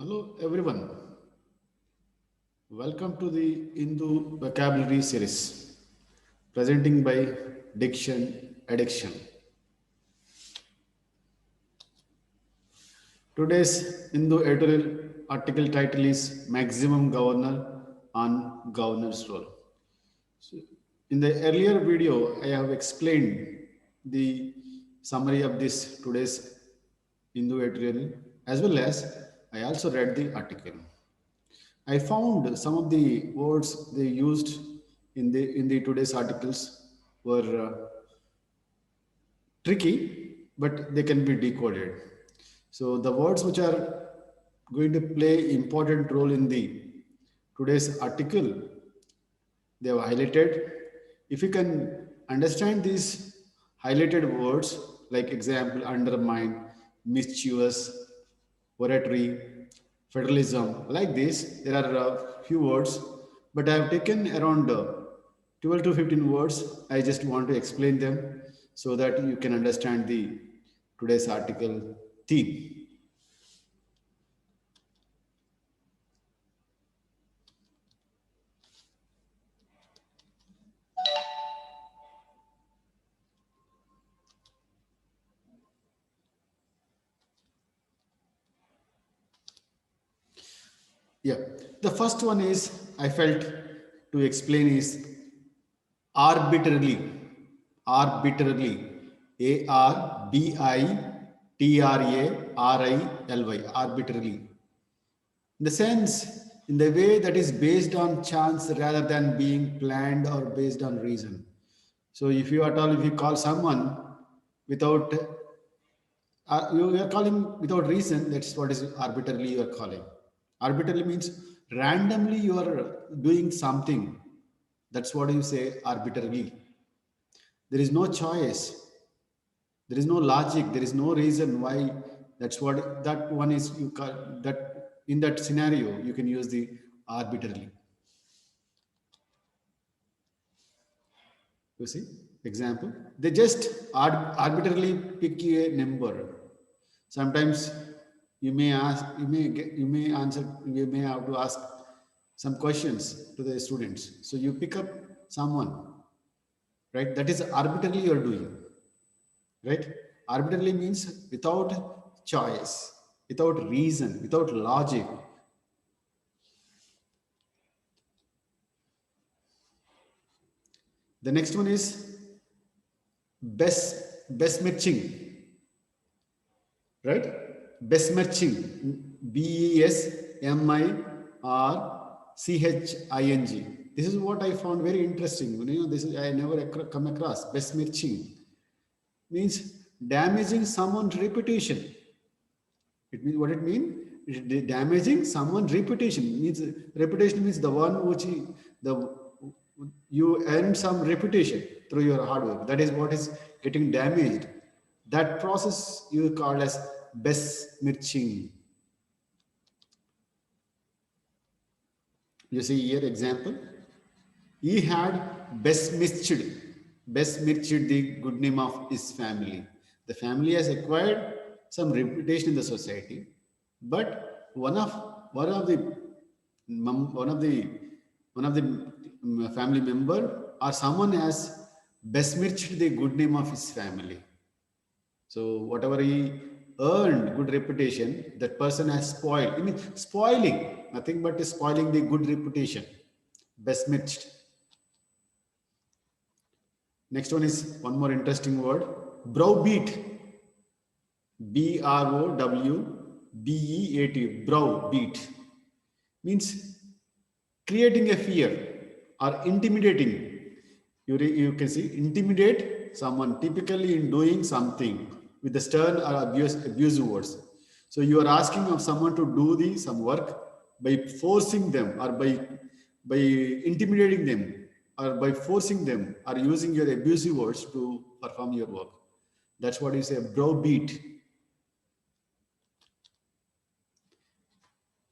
Hello everyone. Welcome to the Hindu vocabulary series presenting by Diction Addiction. Today's Hindu editorial article title is Maximum Governor on Governor's Role. So, in the earlier video, I have explained the summary of this today's Hindu editorial as well as I also read the article. I found some of the words they used in the today's articles were tricky, but they can be decoded. So the words which are going to play important role in the today's article, they have highlighted. If you can understand these highlighted words, like example, undermine, mischievous, oratory, federalism, like this, there are a few words, but I have taken around 12 to 15 words. I just want to explain them so that you can understand the today's article theme. Yeah, the first one is I felt to explain is arbitrarily, arbitrarily, ARBITRARILY, arbitrarily. In the sense, in the way that is based on chance rather than being planned or based on reason. So if you at all, if you call someone without, you are calling without reason, that's what is arbitrarily you are calling. Arbitrarily means randomly you are doing something. That's what you say arbitrarily. There is no choice. There is no logic. There is no reason why. That's what that one is. You call that in that scenario you can use the arbitrarily. You see, example. They just arbitrarily pick a number. Sometimes you may ask, you may answer, you may have to ask some questions to the students. So you pick up someone, right? That is arbitrarily you're doing, right? Arbitrarily means without choice, without reason, without logic. The next one is besmirching, right? Besmirching, BESMIRCHING. This is what I found very interesting. You know, this is I never come across. Besmirching means damaging someone's reputation. It means what it means? Damaging someone's reputation means reputation means the one which the you earn some reputation through your hard work. That is what is getting damaged. That process you call as besmirching. You see here example. He had besmirched the good name of his family. The family has acquired some reputation in the society, but one of the one of the family member or someone has besmirched the good name of his family. So whatever he earned good reputation, that person has spoiled. I mean, spoiling, nothing but spoiling the good reputation. Besmirched. Next one is one more interesting word. Browbeat. BROWBEAT. Browbeat. Means creating a fear or intimidating. You can see intimidate someone typically in doing something with the stern or abusive words. So you are asking of someone to do some work by forcing them or by intimidating them or by forcing them or using your abusive words to perform your work. That's what you say browbeat.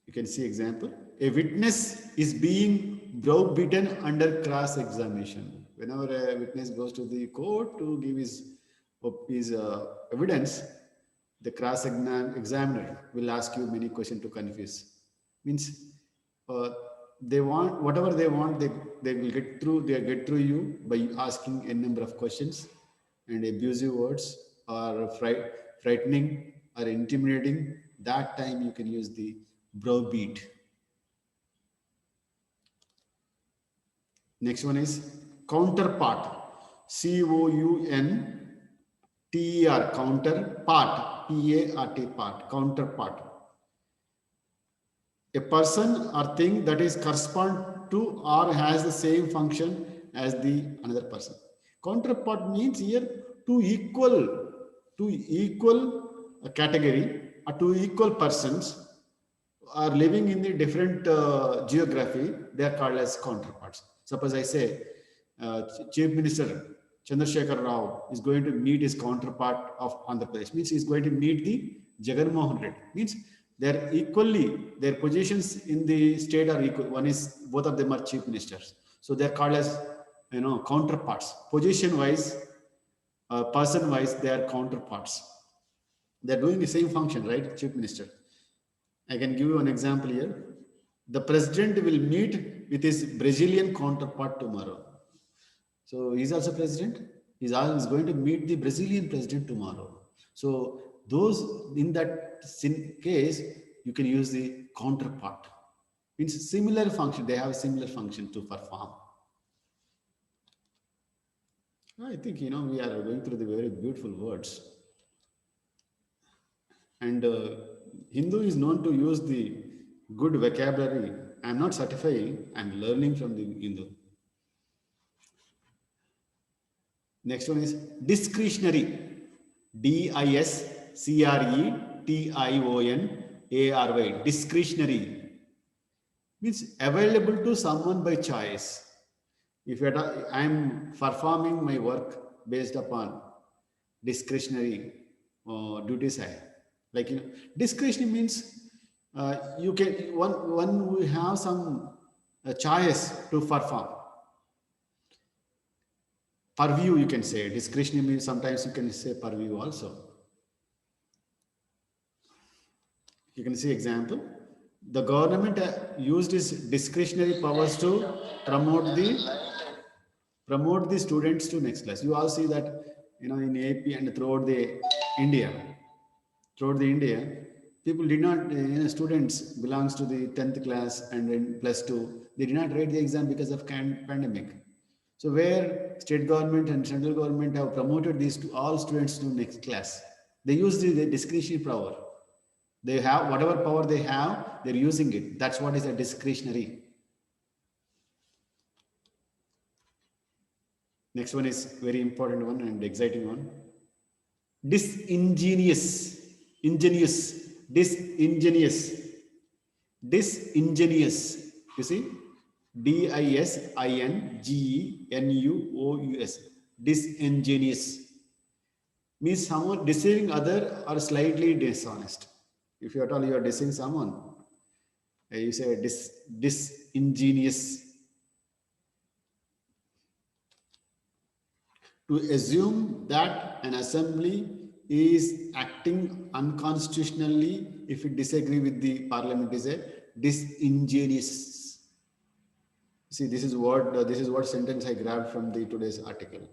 You can see example. A witness is being browbeaten under cross-examination. Whenever a witness goes to the court to give his evidence, the examiner will ask you many questions to confuse. Means uh, they want whatever they want, they will get through you by asking a number of questions and abusive words or frightening or intimidating. That time you can use the browbeat. Next one is counterpart. COUNTER, counterpart. PART, part, counterpart. A person or thing that is correspond to or has the same function as the another person. Counterpart means here two equal category or two equal persons are living in the different geography. They are called as counterparts. Suppose I say Chief Minister Chandrasekhar Rao is going to meet his counterpart of Andhra Pradesh. Means he is going to meet the Jagan Mohan Reddy. Means they're equally, their positions in the state are equal. One is, both of them are chief ministers. So they're called as, counterparts. Position wise, person wise, they are counterparts. They're doing the same function, right? Chief minister. I can give you an example here. The president will meet with his Brazilian counterpart tomorrow. So he's also president. He's going to meet the Brazilian president tomorrow. So those in that case, you can use the counterpart. Means similar function. They have a similar function to perform. I think we are going through the very beautiful words. And Hindu is known to use the good vocabulary. I'm not certifying. I'm learning from the Hindu. Next one is discretionary. DISCRETIONARY. Discretionary means available to someone by choice. If I'm performing my work based upon discretionary duties, like discretionary means you can one will have some choice to perform. Purview, you can say. Discretionary means sometimes you can say purview also. You can see example. The government used its discretionary powers to promote the students to next class. You all see that in AP and throughout the India, people did not students belongs to the 10th class and in +2. They did not write the exam because of pandemic. So where state government and central government have promoted these to all students to next class, they use the discretionary power. They have whatever power they have, they're using it. That's what is a discretionary. Next one is very important one and exciting one. Disingenuous. You see? DISINGENUOUS. Disingenuous means someone deceiving other or slightly dishonest. If you at all you are deceiving someone, you say disingenuous. To assume that an assembly is acting unconstitutionally if it disagree with the parliament is a disingenuous. See, this is what sentence I grabbed from the today's article.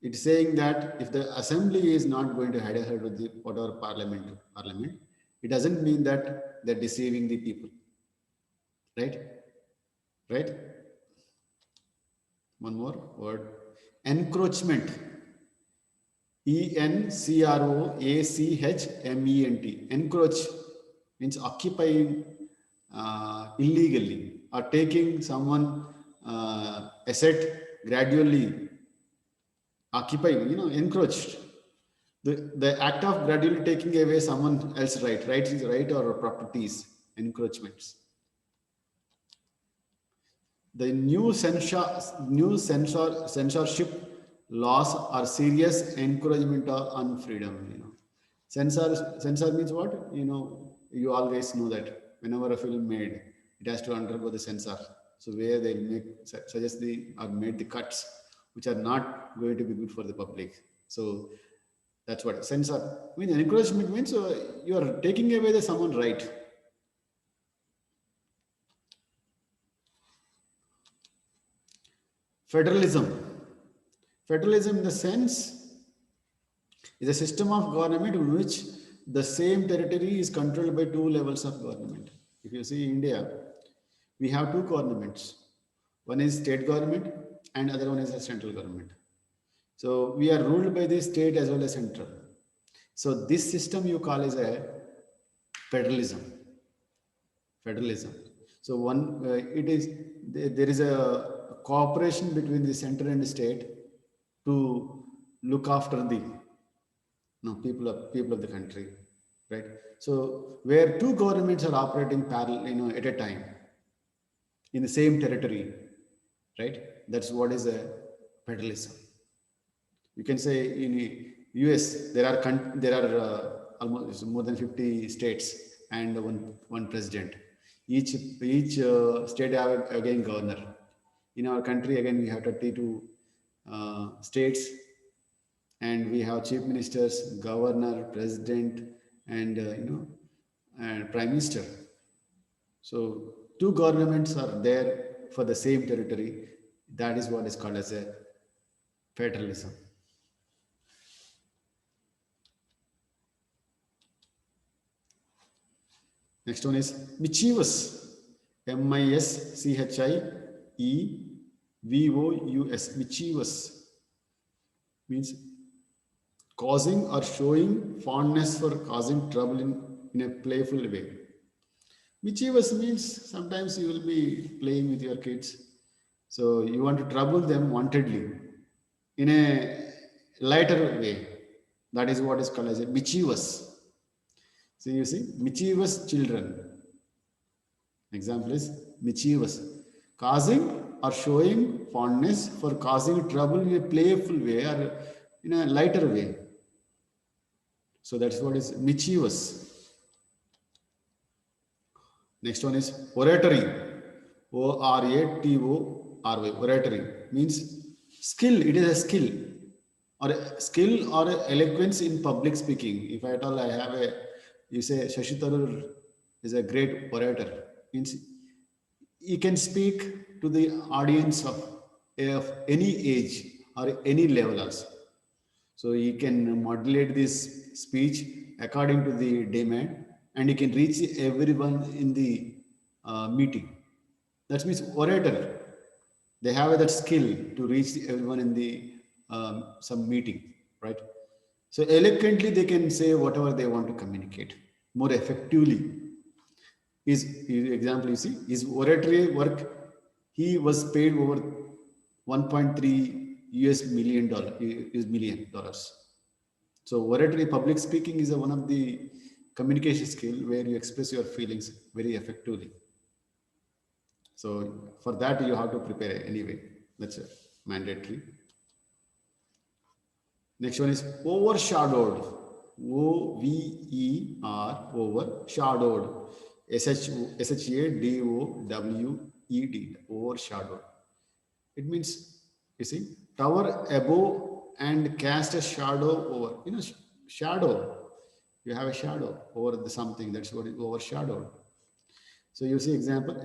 It's saying that if the assembly is not going to head ahead with the whatever parliament, it doesn't mean that they're deceiving the people. Right? One more word. Encroachment. ENCROACHMENT. Encroach means occupying illegally or taking someone asset gradually. Occupying, encroached. The act of gradually taking away someone else's right or properties, encroachments. The new censorship laws are serious encouragement on freedom. Censor means what? You always know that whenever a film made, it has to undergo the censor. So where they made the cuts which are not going to be good for the public. So That's what sense of. I mean, encouragement means you are taking away the someone right. Federalism. Federalism, in the sense, is a system of government in which the same territory is controlled by two levels of government. If you see India, we have two governments. One is state government and other one is a central government. So we are ruled by the state as well as central. So this system you call as a federalism. Federalism. So it is there is a cooperation between the center and the state to look after the people of the country, right? So where two governments are operating parallel, at a time in the same territory, right? That's what is a federalism. You can say in US there are almost more than 50 states and one president. Each state have again governor. In our country again we have 32 states, and we have chief ministers, governor, president, and and prime minister. So two governments are there for the same territory. That is what is called as a federalism. Next one is mischievous. MISCHIEVOUS. Mischievous means causing or showing fondness for causing trouble in a playful way. Mischievous means sometimes you will be playing with your kids. So you want to trouble them wantedly in a lighter way. That is what is called as a mischievous. So you see, mischievous children. Example is mischievous. Causing or showing fondness for causing trouble in a playful way or in a lighter way. So that's what is mischievous. Next one is oratory. ORATORY. Oratory means skill. It is a skill or eloquence in public speaking. If at all you say Shashi Tharoor is a great orator. Means he can speak to the audience of any age or any level also. So he can modulate this speech according to the demand, and he can reach everyone in the meeting. That means orator. They have that skill to reach everyone in the some meeting, right? So eloquently they can say whatever they want to communicate more effectively. His example, you see, his oratory work, he was paid over 1.3 million dollars. So oratory, public speaking, is one of the communication skill where you express your feelings very effectively. So for that you have to prepare anyway. That's mandatory. Next one is overshadowed. OVER, overshadowed. SHADOWED, overshadowed. It means, you see, tower above and cast a shadow over. Shadow. You have a shadow over the something. That's what is overshadowed. So you see example,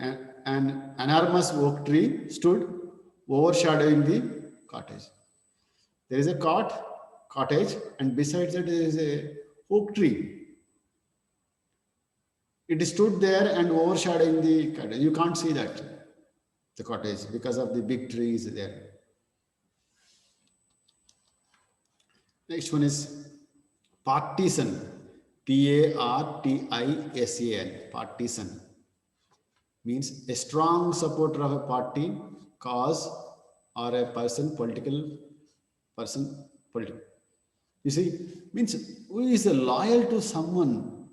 an enormous oak tree stood overshadowing the cottage. There is a cottage, and besides it is a oak tree. It stood there and overshadowing the cottage. You can't see that, the cottage, because of the big trees there. Next one is partisan. PARTISAN. Partisan means a strong supporter of a party, cause, or a political person. You see, means who is loyal to someone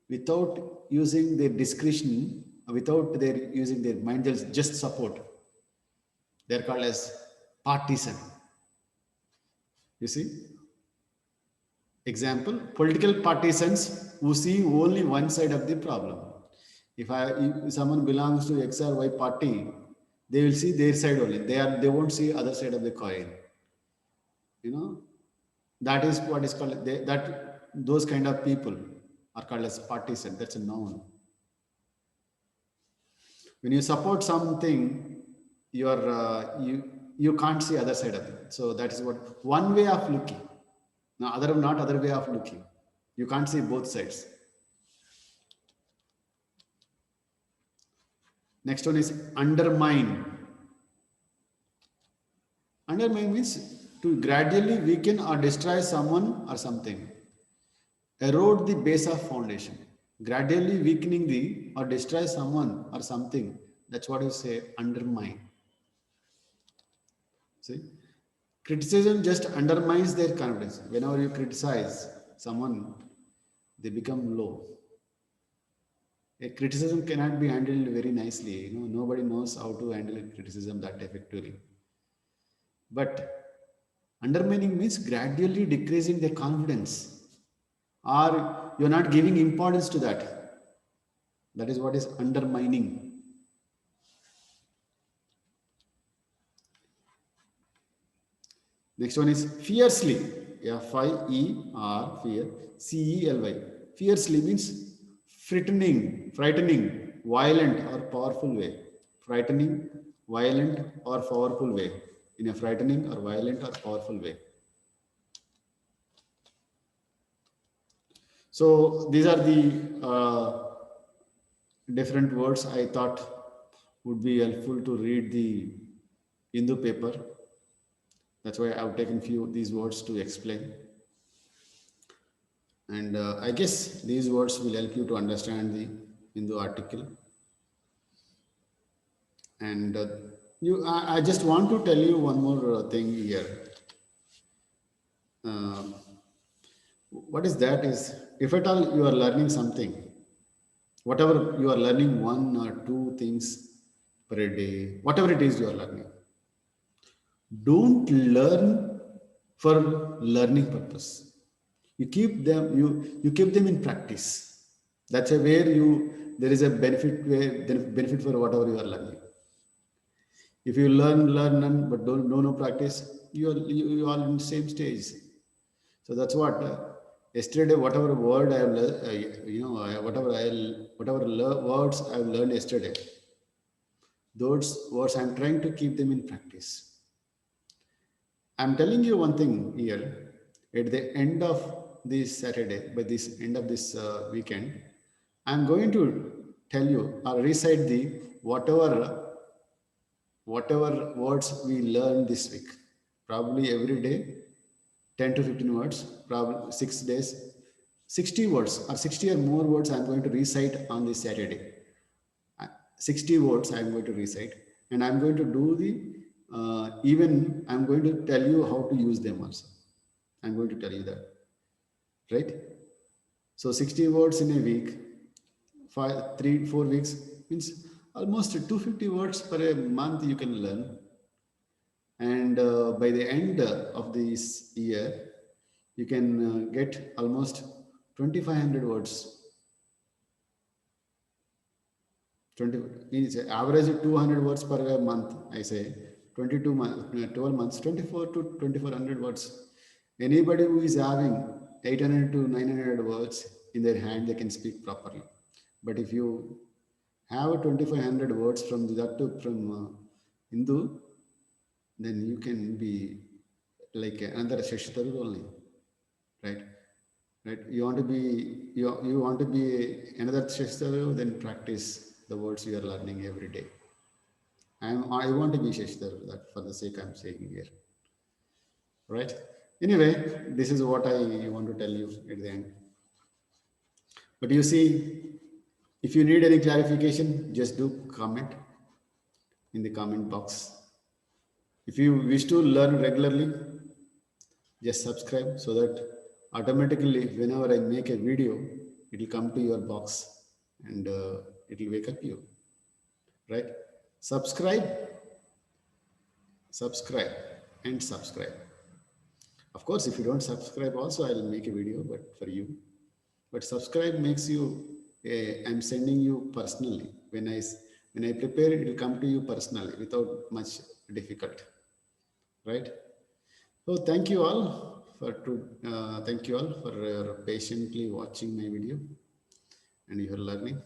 without using their discretion, without their using their mind, just support. They're called as partisan. You see, example, political partisans who see only one side of the problem. If someone belongs to X or Y party, they will see their side only. They won't see other side of the coin. That is what is called, those kind of people are called as partisan. That's a noun. When you support something, you can't see other side of it. So that is what one way of looking. Now, not other way of looking. You can't see both sides. Next one is undermine. Undermine means to gradually weaken or destroy someone or something. Erode the base of foundation. Gradually weakening the or destroy someone or something. That's what you say, undermine. See? Criticism just undermines their confidence. Whenever you criticize someone, they become low. A criticism cannot be handled very nicely. Nobody knows how to handle criticism that effectively. But undermining means gradually decreasing their confidence, or you're not giving importance to that. That is what is undermining. Next one is fiercely. F-I-E-R, fear, C-E-L-Y. Fiercely means frightening, violent or powerful way. Frightening, violent or powerful way. In a frightening or violent or powerful way. So these are the different words I thought would be helpful to read the Hindu paper. That's why I've taken few these words to explain. And I guess these words will help you to understand the Hindu article. And I just want to tell you one more thing here. What is that is, if at all you are learning something, whatever you are learning, 1 or 2 things per day, whatever it is you are learning, don't learn for learning purpose. You keep them in practice. That's where there is a benefit for whatever you are learning. If you learn but don't no practice, you are in the same stage. So that's what yesterday, whatever word I have words I have learned yesterday, those words I'm trying to keep them in practice. I'm telling you one thing here. At the end of this Saturday, by this end of this weekend, I'm going to tell you or recite the whatever words we learned this week. Probably every day, 10 to 15 words, probably 6 days, 60 words or 60 or more words I'm going to recite on this Saturday. 60 words I'm going to recite, and I'm going to do even I'm going to tell you how to use them also. I'm going to tell you that, right? So 60 words in a week, 3-4 weeks means almost 250 words per a month you can learn. And by the end of this year, you can get almost 2,500 words. 20 means average 200 words per month. I say 12 months, 24 to 2,400 words. Anybody who is having 800 to 900 words in their hand, they can speak properly. But if you have 2,500 words from Hindu, then you can be like another Shashitaru only, right? Right? You want to be another Shashitaru, then practice the words you are learning every day. I want to be Shashitaru. That for the sake I'm saying here, right? Anyway, this is what I want to tell you at the end. But you see, if you need any clarification, just do comment in the comment box. If you wish to learn regularly, just subscribe so that automatically whenever I make a video, it will come to your box and it will wake up you, right? Subscribe and subscribe. Of course, if you don't subscribe also, I'll make a video but for you. But subscribe makes you, I'm sending you personally. When I prepare, it will come to you personally without much difficult, right? So thank you all. thank you all for patiently watching my video and your learning.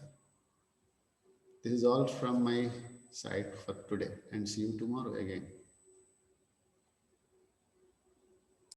This is all from my side for today, and see you tomorrow again.